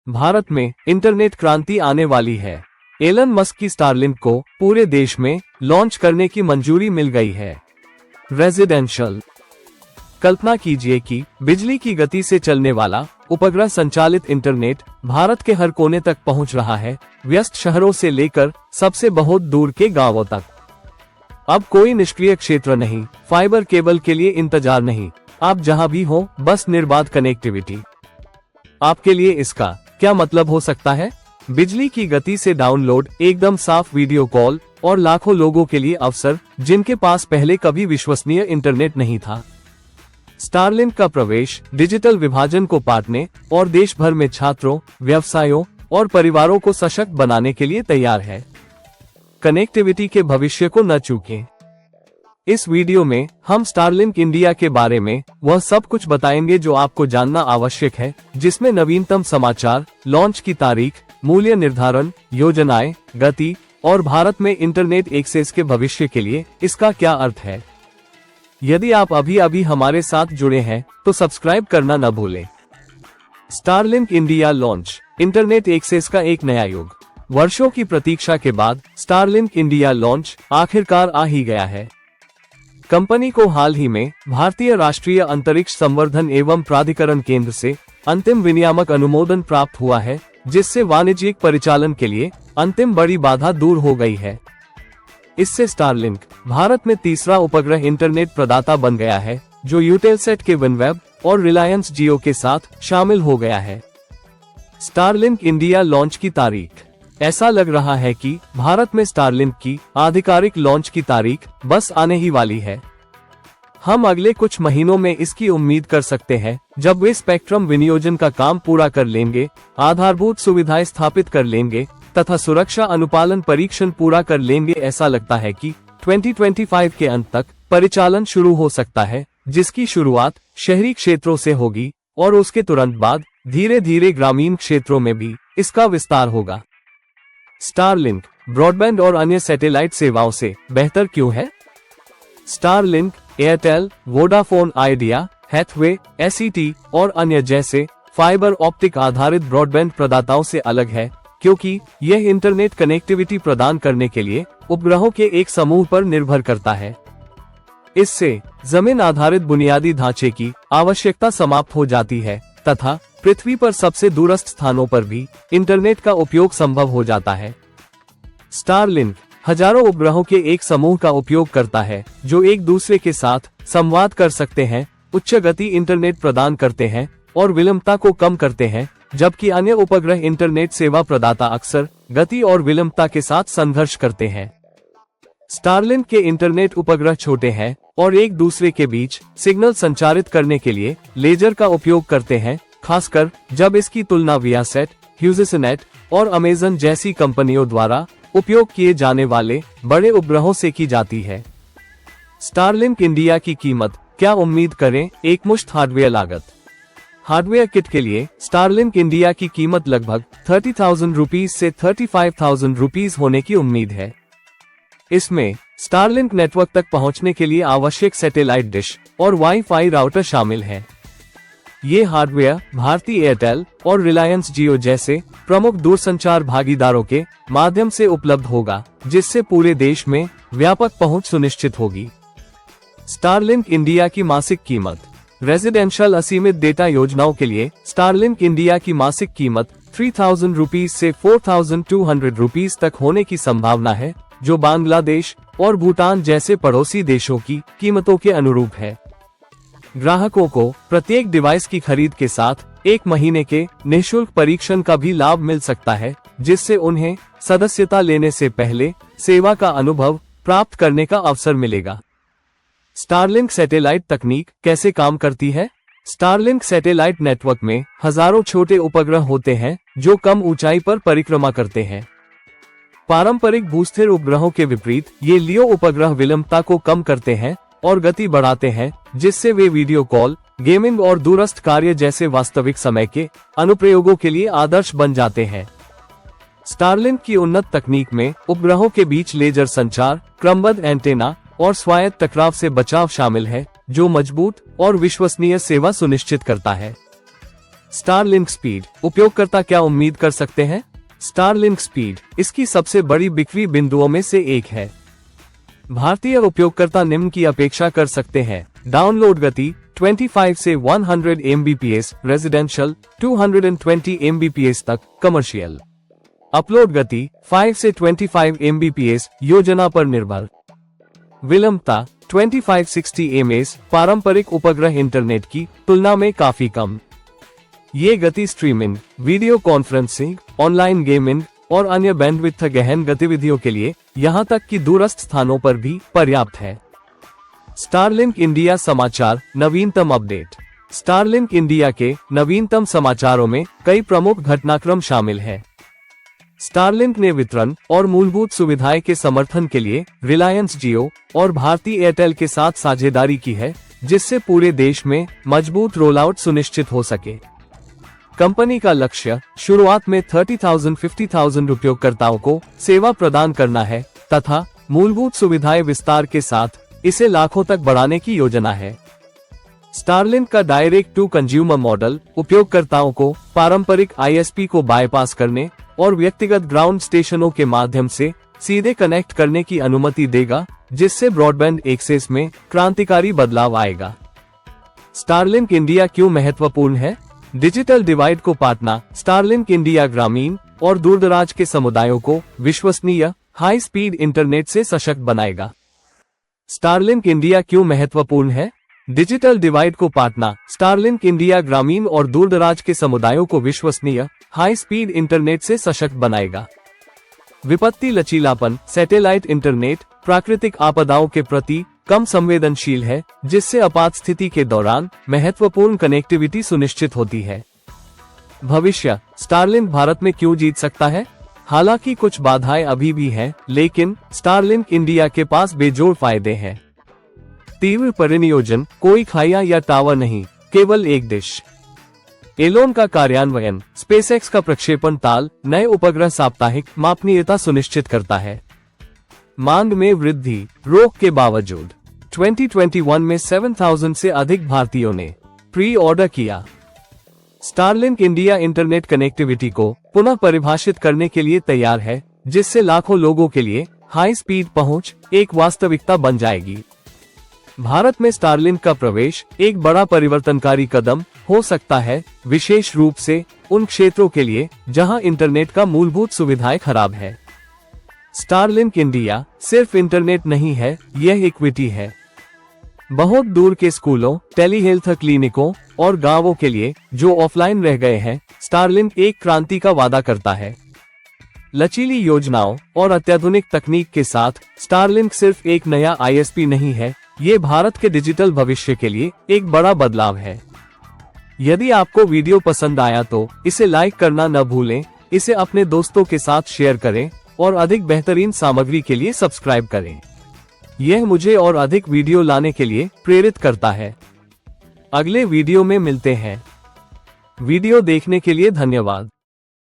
भारत में इंटरनेट क्रांति आने वाली है। एलन मस्क की स्टारलिंक को पूरे देश में लॉन्च करने की मंजूरी मिल गई है। रेजिडेंशियल। कल्पना कीजिए कि बिजली की गति से चलने वाला उपग्रह संचालित इंटरनेट भारत के हर कोने तक पहुंच रहा है, व्यस्त शहरों से लेकर सबसे बहुत दूर के गांवों तक। अब कोई निष्क्रिय क्षेत्र नहीं, फाइबर केबल के लिए इंतजार नहीं, आप जहां भी हो बस निर्बाध कनेक्टिविटी। आपके लिए इसका क्या मतलब हो सकता है? बिजली की गति से डाउनलोड, एकदम साफ वीडियो कॉल और लाखों लोगों के लिए अवसर जिनके पास पहले कभी विश्वसनीय इंटरनेट नहीं था। स्टारलिंक का प्रवेश डिजिटल विभाजन को पाटने और देश भर में छात्रों, व्यवसायों और परिवारों को सशक्त बनाने के लिए तैयार है। कनेक्टिविटी के भविष्य को न चूकें। इस वीडियो में हम स्टारलिंक इंडिया के बारे में वह सब कुछ बताएंगे जो आपको जानना आवश्यक है, जिसमें नवीनतम समाचार, लॉन्च की तारीख, मूल्य निर्धारण, योजनाएं, गति और भारत में इंटरनेट एक्सेस के भविष्य के लिए इसका क्या अर्थ है। यदि आप अभी हमारे साथ जुड़े हैं तो सब्सक्राइब करना न भूलें। Starlink India launch, internet access का एक नया युग। वर्षों की प्रतीक्षा के बाद स्टारलिंक इंडिया लॉन्च आखिरकार आ ही गया है। कंपनी को हाल ही में भारतीय राष्ट्रीय अंतरिक्ष संवर्धन एवं प्राधिकरण केंद्र से अंतिम विनियामक अनुमोदन प्राप्त हुआ है, जिससे वाणिज्यिक परिचालन के लिए अंतिम बड़ी बाधा दूर हो गई है। इससे स्टारलिंक भारत में तीसरा उपग्रह इंटरनेट प्रदाता बन गया है, जो यूटेलसेट के विनवेब और रिलायंस जियो के साथ शामिल हो गया है। स्टारलिंक इंडिया लॉन्च की तारीख। ऐसा लग रहा है कि भारत में स्टारलिंक की आधिकारिक लॉन्च की तारीख बस आने ही वाली है। हम अगले कुछ महीनों में इसकी उम्मीद कर सकते हैं, जब वे स्पेक्ट्रम विनियोजन का काम पूरा कर लेंगे, आधारभूत सुविधाएं स्थापित कर लेंगे तथा सुरक्षा अनुपालन परीक्षण पूरा कर लेंगे। ऐसा लगता है कि 2025 के अंत तक परिचालन शुरू हो सकता है, जिसकी शुरुआत शहरी क्षेत्रों से होगी और उसके तुरंत बाद धीरे धीरे ग्रामीण क्षेत्रों में भी इसका विस्तार होगा। स्टारलिंक ब्रॉडबैंड और अन्य सैटेलाइट सेवाओं से बेहतर क्यों है? Starlink Airtel, Vodafone Idea, Hathway, SET और अन्य जैसे फाइबर ऑप्टिक आधारित ब्रॉडबैंड प्रदाताओं से अलग है, क्योंकि यह इंटरनेट कनेक्टिविटी प्रदान करने के लिए उपग्रहों के एक समूह पर निर्भर करता है। इससे जमीन आधारित बुनियादी ढांचे की आवश्यकता समाप्त हो जाती है तथा पृथ्वी पर सबसे दूरस्थ स्थानों पर भी इंटरनेट का उपयोग संभव हो जाता है। स्टारलिंक हजारों उपग्रहों के एक समूह का उपयोग करता है, जो एक दूसरे के साथ संवाद कर सकते हैं, उच्च गति इंटरनेट प्रदान करते हैं और विलंबता को कम करते हैं, जबकि अन्य उपग्रह इंटरनेट सेवा प्रदाता अक्सर गति और विलंबता के साथ संघर्ष करते हैं। स्टारलिंक के इंटरनेट उपग्रह छोटे हैं और एक दूसरे के बीच सिग्नल संचारित करने के लिए लेजर का उपयोग करते हैं, खासकर जब इसकी तुलना वियासेट, ह्यूजेसनेट और अमेजन जैसी कंपनियों द्वारा उपयोग किए जाने वाले बड़े उपग्रहों से की जाती है। स्टारलिंक इंडिया की कीमत क्या उम्मीद करें? एकमुश्त हार्डवेयर लागत। हार्डवेयर किट के लिए स्टारलिंक इंडिया की कीमत लगभग 30,000 रुपीज से 35,000 रुपीज होने की उम्मीद है। इसमें स्टारलिंक नेटवर्क तक पहुंचने के लिए आवश्यक सैटेलाइट डिश और वाईफाई राउटर शामिल है। ये हार्डवेयर भारती एयरटेल और रिलायंस जियो जैसे प्रमुख दूरसंचार भागीदारों के माध्यम से उपलब्ध होगा, जिससे पूरे देश में व्यापक पहुंच सुनिश्चित होगी। स्टारलिंक इंडिया की मासिक कीमत। रेजिडेंशियल असीमित डेटा योजनाओं के लिए स्टारलिंक इंडिया की मासिक कीमत 3,000 रुपीज से 4,200 रुपीज तक होने की संभावना है, जो बांग्लादेश और भूटान जैसे पड़ोसी देशों की कीमतों के अनुरूप है। ग्राहकों को प्रत्येक डिवाइस की खरीद के साथ 1 महीने के निःशुल्क परीक्षण का भी लाभ मिल सकता है, जिससे उन्हें सदस्यता लेने से पहले सेवा का अनुभव प्राप्त करने का अवसर मिलेगा। स्टारलिंक सैटेलाइट तकनीक कैसे काम करती है? स्टारलिंक सैटेलाइट नेटवर्क में हजारों छोटे उपग्रह होते हैं, जो कम ऊंचाई पर परिक्रमा करते हैं। पारंपरिक भूस्थिर उपग्रहों के विपरीत ये लियो उपग्रह विलंबता को कम करते हैं और गति बढ़ाते हैं, जिससे वे वीडियो कॉल, गेमिंग और दूरस्थ कार्य जैसे वास्तविक समय के अनुप्रयोगों के लिए आदर्श बन जाते हैं। स्टारलिंक की उन्नत तकनीक में उपग्रहों के बीच लेजर संचार, क्रमबद्ध एंटेना और स्वायत्त टकराव से बचाव शामिल है, जो मजबूत और विश्वसनीय सेवा सुनिश्चित करता है। स्टारलिंक स्पीड, उपयोगकर्ता क्या उम्मीद कर सकते हैं? स्टारलिंक स्पीड इसकी सबसे बड़ी बिक्री बिंदुओं में से एक है। भारतीय उपयोगकर्ता निम्न की अपेक्षा कर सकते हैं: डाउनलोड गति 25 से 100 Mbps रेजिडेंशियल, 220 Mbps तक कमर्शियल। अपलोड गति 5 से 25 Mbps योजना पर निर्भर। विलंबता 2560 ms पारंपरिक उपग्रह इंटरनेट की तुलना में काफी कम। ये गति streaming, video conferencing, online gaming और अन्य बैंडविड्थ गहन गतिविधियों के लिए यहां तक कि दूरस्थ स्थानों पर भी पर्याप्त है। स्टारलिंक इंडिया समाचार नवीनतम अपडेट। स्टारलिंक इंडिया के नवीनतम समाचारों में कई प्रमुख घटनाक्रम शामिल हैं। स्टारलिंक ने वितरण और मूलभूत सुविधाएं के समर्थन के लिए रिलायंस जियो और भारती एयरटेल के साथ साझेदारी की है, जिससे पूरे देश में मजबूत रोलआउट सुनिश्चित हो सके। कंपनी का लक्ष्य शुरुआत में 30,000-50,000 उपयोगकर्ताओं को सेवा प्रदान करना है तथा मूलभूत सुविधाएं विस्तार के साथ इसे लाखों तक बढ़ाने की योजना है। स्टारलिंक का डायरेक्ट टू कंज्यूमर मॉडल उपयोगकर्ताओं को पारंपरिक ISP को बाईपास करने और व्यक्तिगत ग्राउंड स्टेशनों के माध्यम से सीधे कनेक्ट करने की अनुमति देगा, जिससे ब्रॉडबैंड एक्सेस में क्रांतिकारी बदलाव आएगा। स्टारलिंक इंडिया क्यों महत्वपूर्ण है? डिजिटल डिवाइड को पाटना स्टारलिंक इंडिया ग्रामीण और दूरदराज के समुदायों को विश्वसनीय हाई स्पीड इंटरनेट से सशक्त बनाएगा। स्टारलिंक इंडिया क्यों महत्वपूर्ण है? डिजिटल डिवाइड को पाटना स्टारलिंक इंडिया ग्रामीण और दूरदराज के समुदायों को विश्वसनीय हाई स्पीड इंटरनेट से सशक्त बनाएगा। विपत्ति लचीलापन सैटेलाइट इंटरनेट प्राकृतिक आपदाओं के प्रति कम संवेदनशील है, जिससे आपात स्थिति के दौरान महत्वपूर्ण कनेक्टिविटी सुनिश्चित होती है। भविष्य स्टारलिंक भारत में क्यों जीत सकता है? हालांकि कुछ बाधाएं अभी भी हैं, लेकिन स्टारलिंक इंडिया के पास बेजोड़ फायदे हैं। तीव्र परिनियोजन, कोई खाया या टावर नहीं, केवल एक डिश। एलोन का कार्यान्वयन, स्पेसएक्स का प्रक्षेपण ताल नए उपग्रह साप्ताहिक मापनीयता सुनिश्चित करता है। मांग में वृद्धि, रोक के बावजूद 2021 में 7,000 से अधिक भारतीयों ने प्री ऑर्डर किया। स्टारलिंक इंडिया इंटरनेट कनेक्टिविटी को पुनः परिभाषित करने के लिए तैयार है, जिससे लाखों लोगों के लिए हाई स्पीड पहुंच एक वास्तविकता बन जाएगी। भारत में स्टारलिंक का प्रवेश एक बड़ा परिवर्तनकारी कदम हो सकता है, विशेष रूप से उन क्षेत्रों के लिए जहां इंटरनेट का मूलभूत सुविधाएं खराब है। स्टारलिंक इंडिया सिर्फ इंटरनेट नहीं है, यह इक्विटी है। बहुत दूर के स्कूलों, टेलीहेल्थ क्लिनिकों और गांवों के लिए जो ऑफलाइन रह गए हैं, स्टारलिंक एक क्रांति का वादा करता है। लचीली योजनाओं और अत्याधुनिक तकनीक के साथ स्टारलिंक सिर्फ एक नया ISP नहीं है, ये भारत के डिजिटल भविष्य के लिए एक बड़ा बदलाव है। यदि आपको वीडियो पसंद आया तो इसे लाइक करना न भूलें, इसे अपने दोस्तों के साथ शेयर करें और अधिक बेहतरीन सामग्री के लिए सब्सक्राइब करें। यह मुझे और अधिक वीडियो लाने के लिए प्रेरित करता है। अगले वीडियो में मिलते हैं। वीडियो देखने के लिए धन्यवाद।